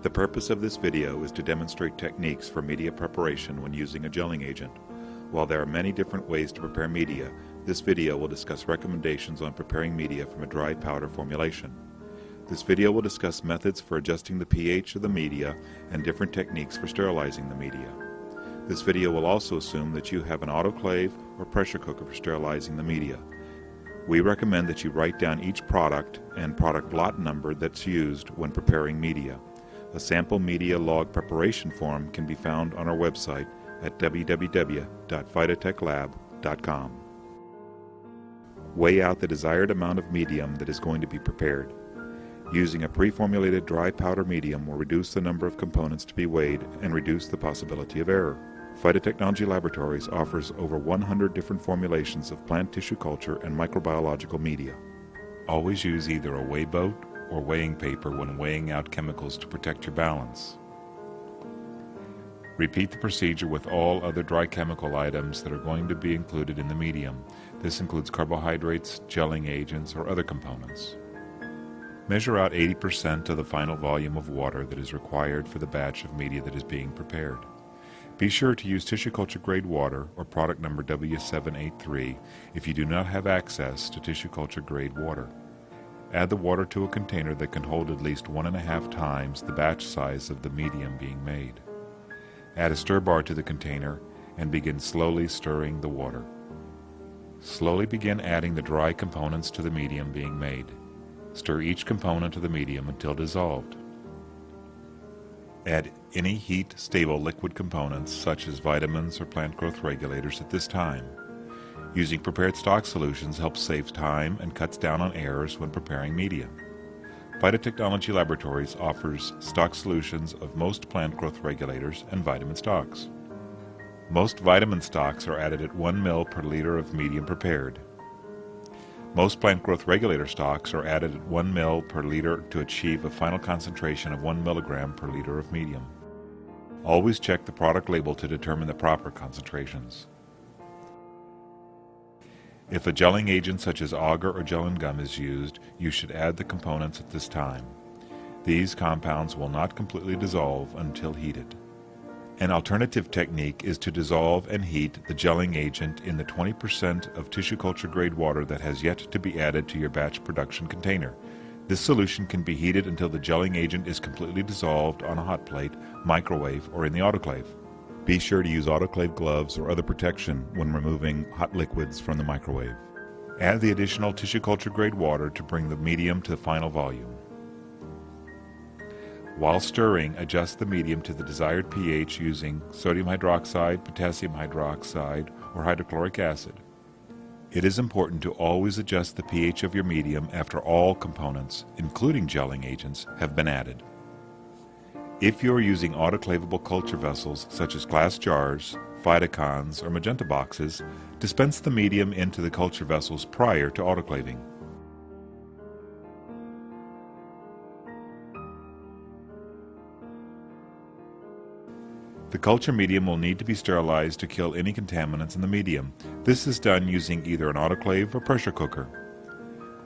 The purpose of this video is to demonstrate techniques for media preparation when using a gelling agent. While there are many different ways to prepare media, this video will discuss recommendations on preparing media from a dry powder formulation. This video will discuss methods for adjusting the pH of the media and different techniques for sterilizing the media. This video will also assume that you have an autoclave or pressure cooker for sterilizing the media. We recommend that you write down each product and product lot number that's used when preparing media. A sample media log preparation form can be found on our website at www.phytotechlab.com. Weigh out the desired amount of medium that is going to be prepared. Using a pre-formulated dry powder medium will reduce the number of components to be weighed and reduce the possibility of error. Phytotechnology Laboratories offers over 100 different formulations of plant tissue culture and microbiological media. Always use either a weigh boat or weighing paper when weighing out chemicals to protect your balance. Repeat the procedure with all other dry chemical items that are going to be included in the medium. This includes carbohydrates, gelling agents, or other components. Measure out 80% of the final volume of water that is required for the batch of media that is being prepared. Be sure to use tissue culture grade water or product number W783 if you do not have access to tissue culture grade water. Add the water to a container that can hold at least 1.5 times the batch size of the medium being made. Add a stir bar to the container and begin slowly stirring the water. Slowly begin adding the dry components to the medium being made. Stir each component of the medium until dissolved. Add any heat-stable liquid components such as vitamins or plant growth regulators at this time. Using prepared stock solutions helps save time and cuts down on errors when preparing media. Phytotechnology Laboratories offers stock solutions of most plant growth regulators and vitamin stocks. Most vitamin stocks are added at 1 ml per liter of medium prepared. Most plant growth regulator stocks are added at 1 ml per liter to achieve a final concentration of 1 milligram per liter of medium. Always check the product label to determine the proper concentrations. If a gelling agent such as agar or gelling gum is used, you should add the components at this time. These compounds will not completely dissolve until heated. An alternative technique is to dissolve and heat the gelling agent in the 20% of tissue culture grade water that has yet to be added to your batch production container. This solution can be heated until the gelling agent is completely dissolved on a hot plate, microwave, or in the autoclave. Be sure to use autoclave gloves or other protection when removing hot liquids from the microwave. Add the additional tissue culture grade water to bring the medium to the final volume. While stirring, adjust the medium to the desired pH using sodium hydroxide, potassium hydroxide, or hydrochloric acid. It is important to always adjust the pH of your medium after all components, including gelling agents, have been added. If you are using autoclavable culture vessels such as glass jars, phytocons, or magenta boxes, dispense the medium into the culture vessels prior to autoclaving. The culture medium will need to be sterilized to kill any contaminants in the medium. This is done using either an autoclave or pressure cooker.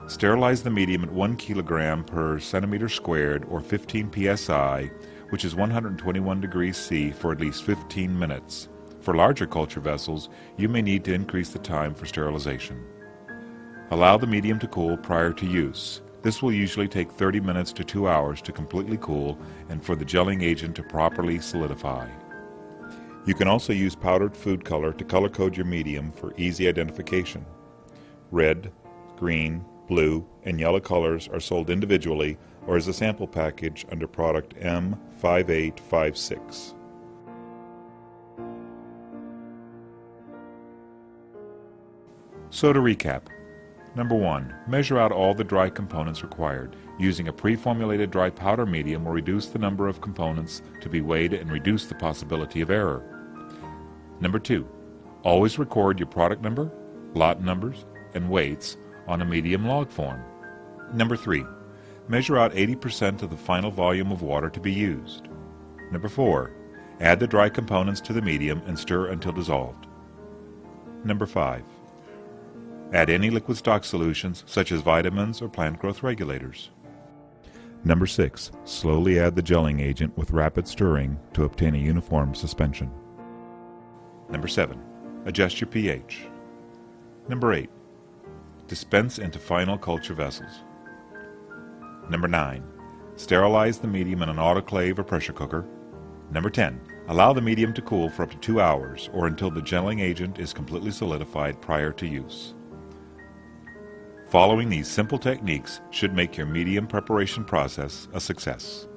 Sterilize the medium at 1 kilogram per centimeter squared or 15 psi, which is 121 degrees C, for at least 15 minutes. For larger culture vessels, you may need to increase the time for sterilization. Allow the medium to cool prior to use. This will usually take 30 minutes to 2 hours to completely cool and for the gelling agent to properly solidify. You can also use powdered food color to color code your medium for easy identification. Red, green, blue, and yellow colors are sold individually or as a sample package under product M5856. So to recap. Number 1. Measure out all the dry components required. Using a pre-formulated dry powder medium will reduce the number of components to be weighed and reduce the possibility of error. Number 2. Always record your product number, lot numbers, and weights on a medium log form. Number 3. Measure out 80% of the final volume of water to be used. Number 4. Add the dry components to the medium and stir until dissolved. Number 5. Add any liquid stock solutions such as vitamins or plant growth regulators. Number 6. Slowly add the gelling agent with rapid stirring to obtain a uniform suspension. Number 7. Adjust your pH. Number 8. Dispense into final culture vessels. Number 9. Sterilize the medium in an autoclave or pressure cooker. Number 10. Allow the medium to cool for up to 2 hours or until the gelling agent is completely solidified prior to use. Following these simple techniques should make your medium preparation process a success.